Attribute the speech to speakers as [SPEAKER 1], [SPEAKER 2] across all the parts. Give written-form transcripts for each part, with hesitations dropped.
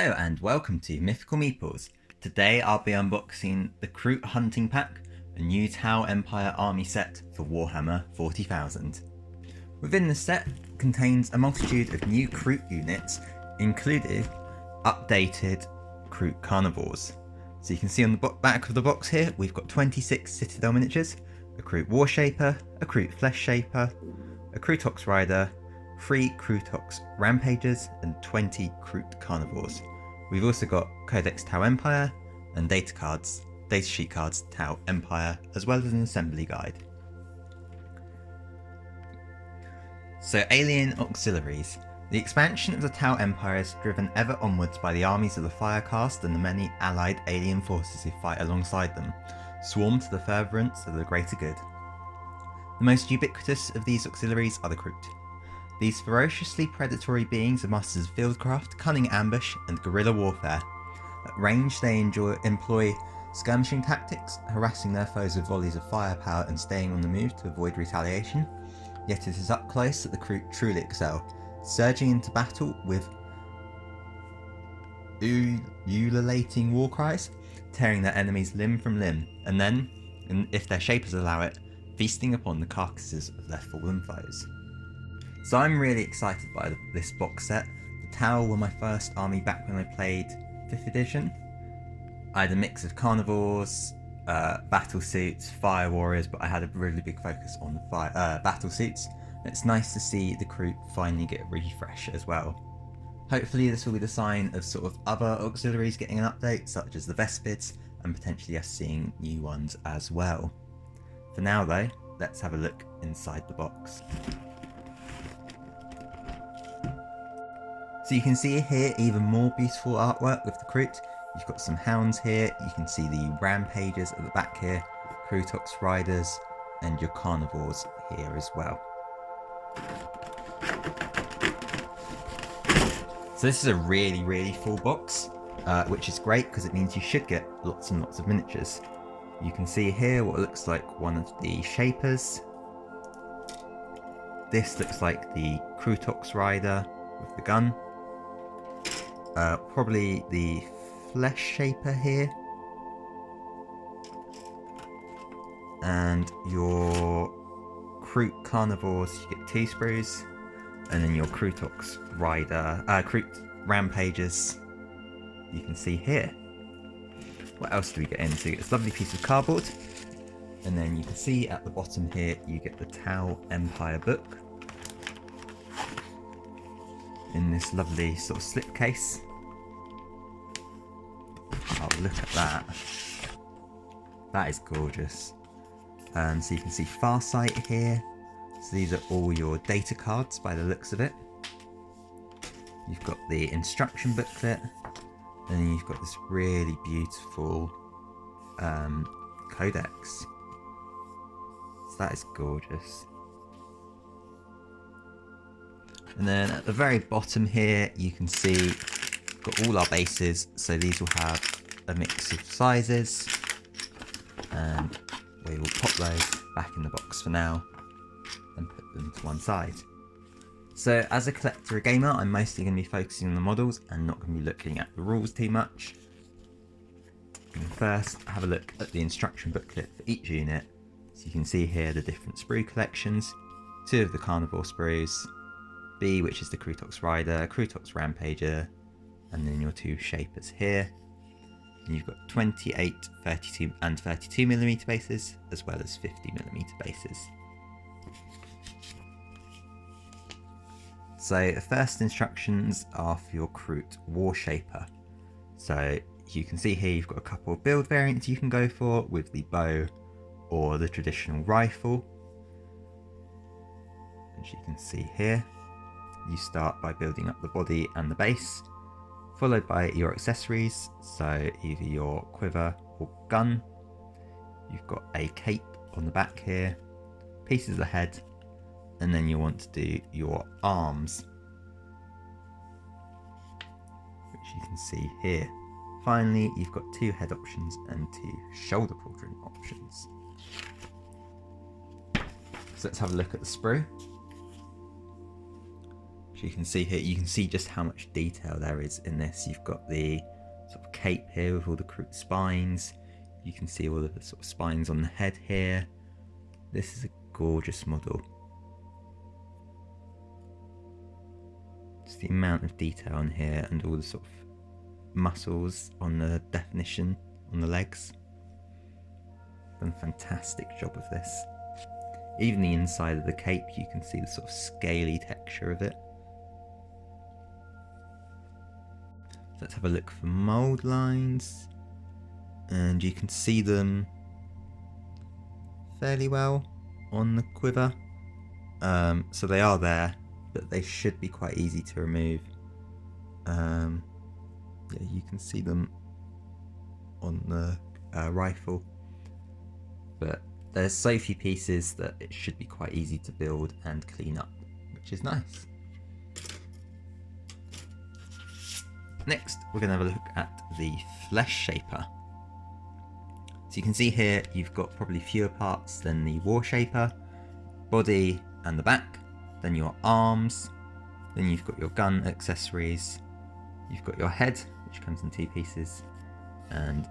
[SPEAKER 1] Hello and welcome to Mythical Meeples. Today I'll be unboxing the Kroot Hunting Pack, a new Tau Empire army set for Warhammer 40,000. Within the set contains a multitude of new Kroot units, including updated Kroot carnivores. So you can see on the back of the box here, we've got 26 Citadel miniatures, a Kroot Warshaper, a Kroot Flesh Shaper, a Kroot Rider, 3 Kroot Rampagers, and 20 Kroot Carnivores. We've also got Codex Tau Empire and datasheet cards Tau Empire, as well as an assembly guide. So, alien auxiliaries. The expansion of the Tau Empire is driven ever onwards by the armies of the Firecast and the many allied alien forces who fight alongside them, swarm to the furtherance of the greater good. The most ubiquitous of these auxiliaries are the Kroot. These ferociously predatory beings are masters of fieldcraft, cunning ambush, and guerrilla warfare. At range, they employ skirmishing tactics, harassing their foes with volleys of firepower and staying on the move to avoid retaliation. Yet it is up close that the Kroot truly excel, surging into battle with ululating war cries, tearing their enemies limb from limb, and then, if their shapers allow it, feasting upon the carcasses of their fallen foes. So I'm really excited by this box set. The Tau were my first army back when I played 5th edition. I had a mix of carnivores, battle suits, fire warriors, but I had a really big focus on the battle suits. It's nice to see the Kroot finally get a refresh as well. Hopefully this will be the sign of sort of other auxiliaries getting an update, such as the Vespids, and potentially us seeing new ones as well. For now though, let's have a look inside the box. So you can see here even more beautiful artwork with the Kroot. You've got some hounds here, you can see the rampagers at the back here, Kroot Riders, and your carnivores here as well. So this is a really full box, which is great because it means you should get lots and lots of miniatures. You can see here what looks like one of the shapers. This looks like the Kroot Rider with the gun. Probably the Flesh Shaper here. And your Kroot Carnivores, you get 2 sprues. And then your Kroot Rampagers, you can see here. What else do we get in? So you get this lovely piece of cardboard. And then you can see at the bottom here, you get the Tau Empire book. In this lovely sort of slipcase. Oh, look at that. That is gorgeous. So you can see Farsight here. So these are all your data cards by the looks of it. You've got the instruction booklet. And then you've got this really beautiful codex. So that is gorgeous. And then at the very bottom here, you can see we've got all our bases. So these will have a mix of sizes, and we will pop those back in the box for now and put them to one side. So as a collector or gamer, I'm mostly going to be focusing on the models and not going to be looking at the rules too much. And first, have a look at the instruction booklet for each unit. So you can see here the different sprue collections, 2 of the carnivore sprues, B, which is the Kroot Rider, Kroot Rampager, and then your 2 shapers here. And you've got 28, 32 and 32mm bases, as well as 50mm bases. So the first instructions are for your Kroot Warshaper. So you can see here you've got a couple of build variants you can go for with the bow or the traditional rifle. As you can see here, you start by building up the body and the base, followed by your accessories, so either your quiver or gun. You've got a cape on the back here, pieces of the head, and then you want to do your arms, which you can see here. Finally, you've got 2 head options and 2 shoulder pauldron options. So let's have a look at the sprue. So you can see here, you can see just how much detail there is in this. You've got the sort of cape here with all the Kroot spines. You can see all of the sort of spines on the head here. This is a gorgeous model. Just the amount of detail on here and all the sort of muscles on the definition on the legs. Done a fantastic job of this. Even the inside of the cape, you can see the sort of scaly texture of it. So let's have a look for mould lines, and you can see them fairly well on the quiver. So they are there, but they should be quite easy to remove. Yeah, you can see them on the rifle, but there's so few pieces that it should be quite easy to build and clean up, which is nice. Next, we're going to have a look at the flesh shaper. So you can see here, you've got probably fewer parts than the war shaper, body and the back, then your arms, then you've got your gun accessories, you've got your head, which comes in 2 pieces, and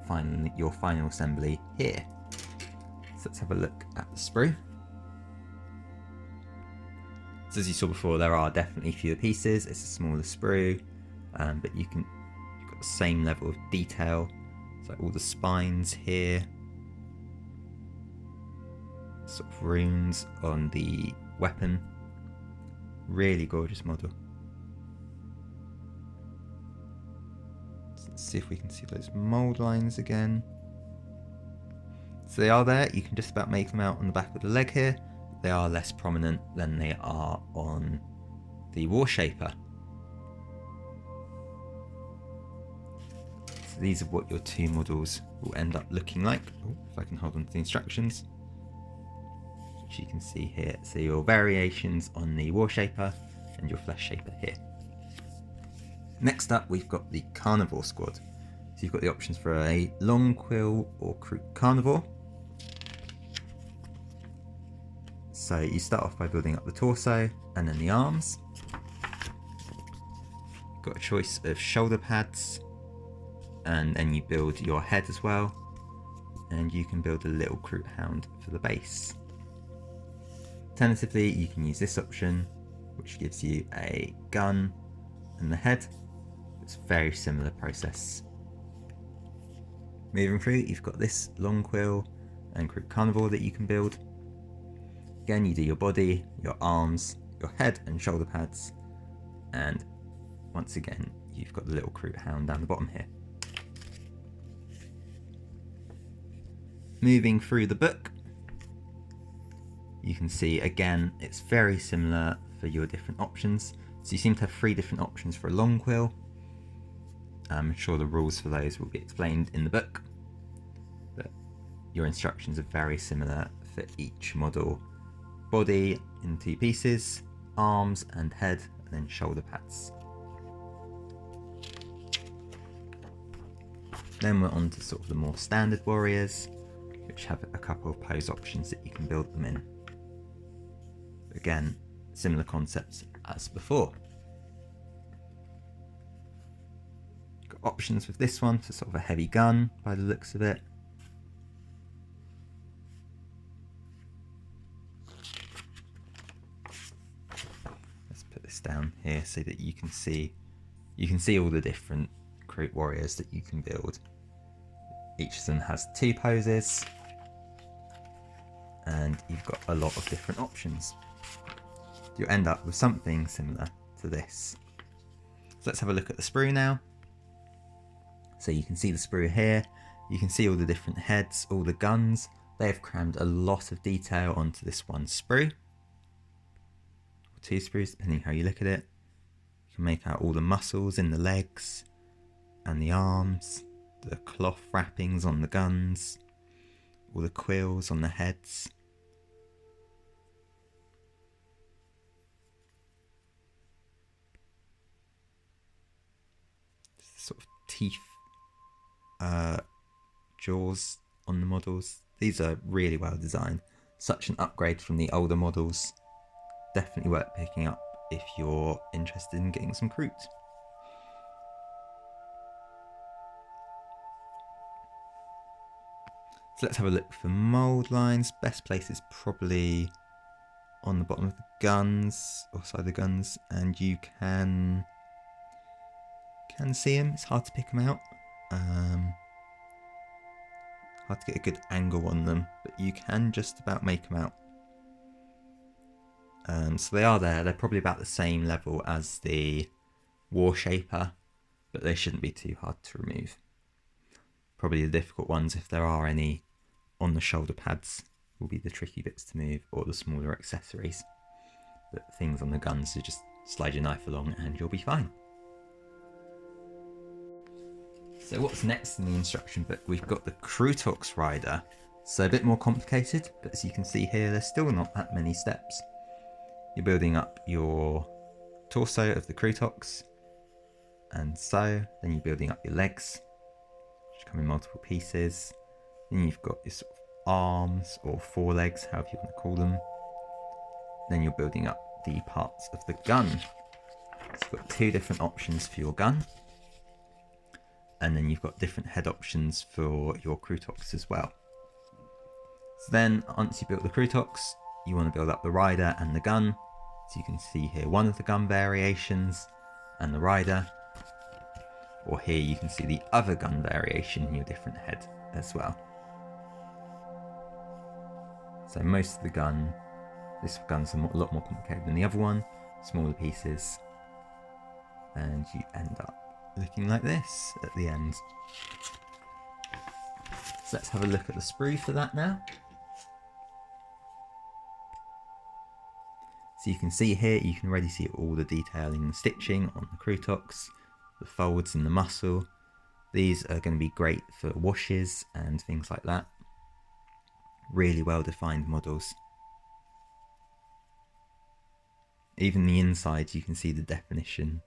[SPEAKER 1] finally your final assembly here. So let's have a look at the sprue. So as you saw before, there are definitely fewer pieces. It's a smaller sprue, but you've got the same level of detail. So all the spines here, sort of runes on the weapon. Really gorgeous model. So let's see if we can see those mould lines again. So they are there, you can just about make them out on the back of the leg here. They are less prominent than they are on the war shaper. So these are what your 2 models will end up looking like. Oh, if I can hold on to the instructions, which you can see here. So your variations on the war shaper and your flesh shaper here. Next up, we've got the carnivore squad. So you've got the options for a long quill or Kroot carnivore. So you start off by building up the torso and then the arms. You've got a choice of shoulder pads, and then you build your head as well, and you can build a little Kroot hound for the base. Alternatively, you can use this option, which gives you a gun and the head. It's a very similar process. Moving through, you've got this long quill and Kroot carnivore that you can build. Again, you do your body, your arms, your head and shoulder pads, and once again, you've got the little Kroot hound down the bottom here. Moving through the book, you can see again, it's very similar for your different options. So you seem to have 3 different options for a long quill. I'm sure the rules for those will be explained in the book, but your instructions are very similar for each model. Body in 2 pieces, arms and head, and then shoulder pads. Then we're on to sort of the more standard warriors, which have a couple of pose options that you can build them in. Again, similar concepts as before. Got options with this one for sort of a heavy gun by the looks of it. Let's put this down here so that you can see all the different Kroot warriors that you can build. Each of them has 2 poses, and you've got a lot of different options. You'll end up with something similar to this. So let's have a look at the sprue now. So you can see the sprue here. You can see all the different heads, all the guns. They have crammed a lot of detail onto this one sprue. Or 2 sprues, depending how you look at it. You can make out all the muscles in the legs and the arms, the cloth wrappings on the guns, all the quills on the heads. Sort of teeth, jaws on the models. These are really well designed. Such an upgrade from the older models. Definitely worth picking up if you're interested in getting some Kroot. So let's have a look for mould lines. Best place is probably on the bottom of the guns, or side of the guns, and you can see them. It's hard to pick them out. Hard to get a good angle on them, but you can just about make them out. So they are there. They're probably about the same level as the War Shaper, but they shouldn't be too hard to remove. Probably the difficult ones, if there are any on the shoulder pads, will be the tricky bits to move, or the smaller accessories. But things on the guns, you just slide your knife along and you'll be fine. So what's next in the instruction book? We've got the Kroot rider. So a bit more complicated, but as you can see here, there's still not that many steps. You're building up your torso of the Kroot, and so then you're building up your legs, which come in multiple pieces. Then you've got your sort of arms or forelegs, however you want to call them. Then you're building up the parts of the gun. So you've got two different options for your gun, and then you've got different head options for your Kroot as well. So then once you build the Kroot, you want to build up the rider and the gun. So you can see here one of the gun variations and the rider, or here you can see the other gun variation in your different head as well. So most of the gun, this gun's a lot more complicated than the other one, smaller pieces, and you end up looking like this at the end. So let's have a look at the sprue for that now. So you can see here, you can already see all the detailing and stitching on the Kroot, the folds in the muscle. These are going to be great for washes and things like that. Really well defined models. Even the inside, you can see the definition.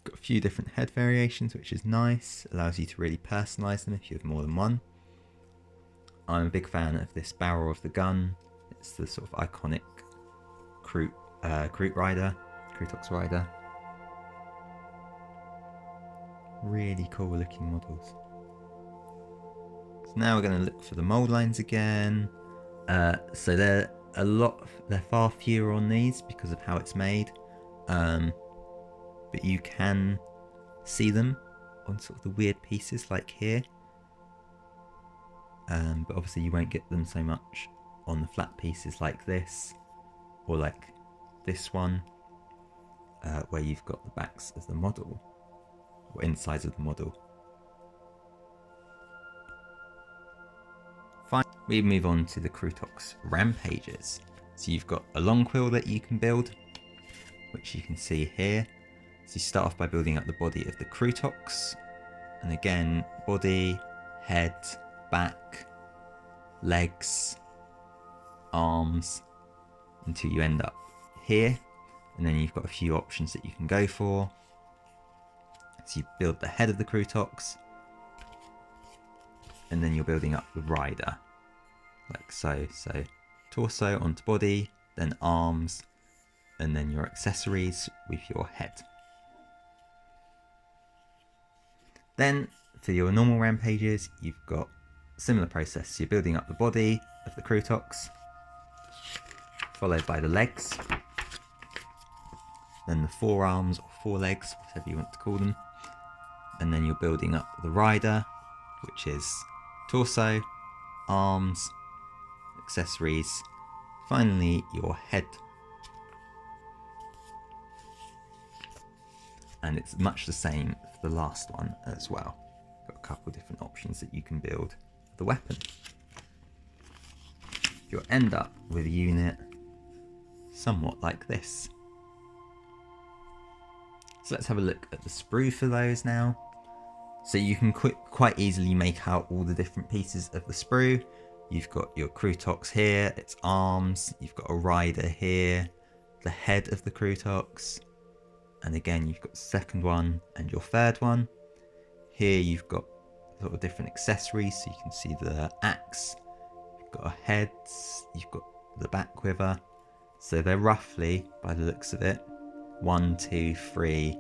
[SPEAKER 1] Got a few different head variations, which is nice. Allows you to really personalise them if you have more than one. I'm a big fan of this barrel of the gun. It's the sort of iconic Kroot rider, Kroot rider. Really cool looking models. So now we're going to look for the mould lines again. So they're far fewer on these because of how it's made. But you can see them on sort of the weird pieces like here. But obviously you won't get them so much on the flat pieces like this, or like this one, where you've got the backs of the model, or insides of the model. Fine, we move on to the Kroot rampages. So you've got a long quill that you can build, which you can see here. So you start off by building up the body of the Kroot, and again, body, head, back, legs, arms, until you end up here, and then you've got a few options that you can go for. So you build the head of the Kroot, and then you're building up the rider, like so. So torso onto body, then arms, and then your accessories with your head. Then for your normal rampages, you've got a similar process. So you're building up the body of the Kroot, followed by the legs, then the forearms or forelegs, whatever you want to call them, and then you're building up the rider, which is torso, arms, accessories, finally your head. And it's much the same for the last one as well. Got a couple of different options that you can build the weapon. You'll end up with a unit somewhat like this. So let's have a look at the sprue for those now. So you can quite easily make out all the different pieces of the sprue. You've got your Kroot here, its arms, you've got a rider here, the head of the Kroot, and again you've got the second one and your third one. Here you've got sort of different accessories, so you can see the axe, got our heads, you've got the back quiver. So they're roughly, by the looks of it, 1, 2, 3,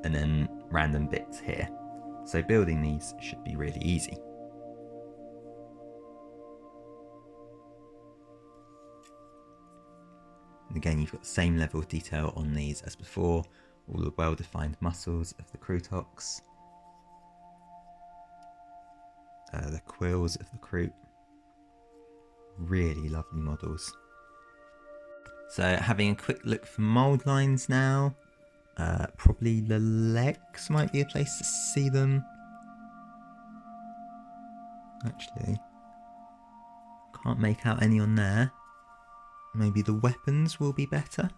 [SPEAKER 1] and then random bits here. So building these should be really easy. And again, you've got the same level of detail on these as before, all the well-defined muscles of the Kroot, the quills of the Kroot. Really lovely models. So having a quick look for mould lines now. Probably the legs might be a place to see them. Actually, can't make out any on there. Maybe the weapons will be better.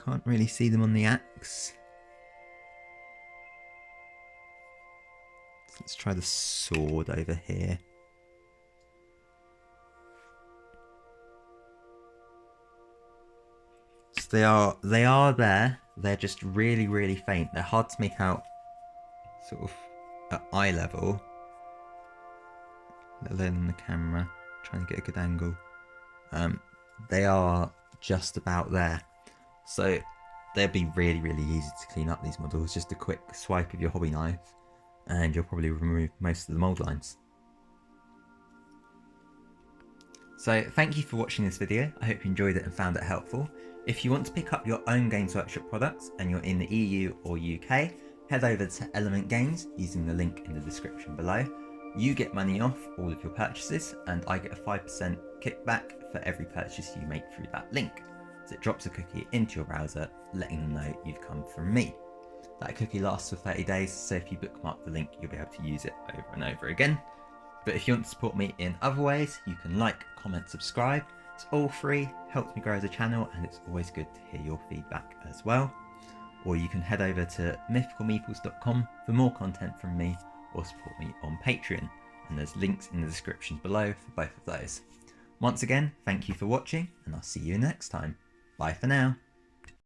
[SPEAKER 1] Can't really see them on the axe. So let's try the sword over here. So they are there. They're just really, really faint. They're hard to make out sort of at eye level. Let alone on the camera. Trying to get a good angle. They are just about there. So they'll be really, really easy to clean up, these models. Just a quick swipe of your hobby knife and you'll probably remove most of the mould lines. So thank you for watching this video. I hope you enjoyed it and found it helpful. If you want to pick up your own Games Workshop products and you're in the EU or UK, head over to Element Games using the link in the description below. You get money off all of your purchases and I get a 5% kickback for every purchase you make through that link. So it drops a cookie into your browser, letting them know you've come from me. That cookie lasts for 30 days, so if you bookmark the link, you'll be able to use it over and over again. But if you want to support me in other ways, you can like, comment, subscribe. It's all free, helps me grow as a channel, and it's always good to hear your feedback as well. Or you can head over to mythicalmeeples.com for more content from me, or support me on Patreon, and there's links in the description below for both of those. Once again, thank you for watching, and I'll see you next time. Bye for now.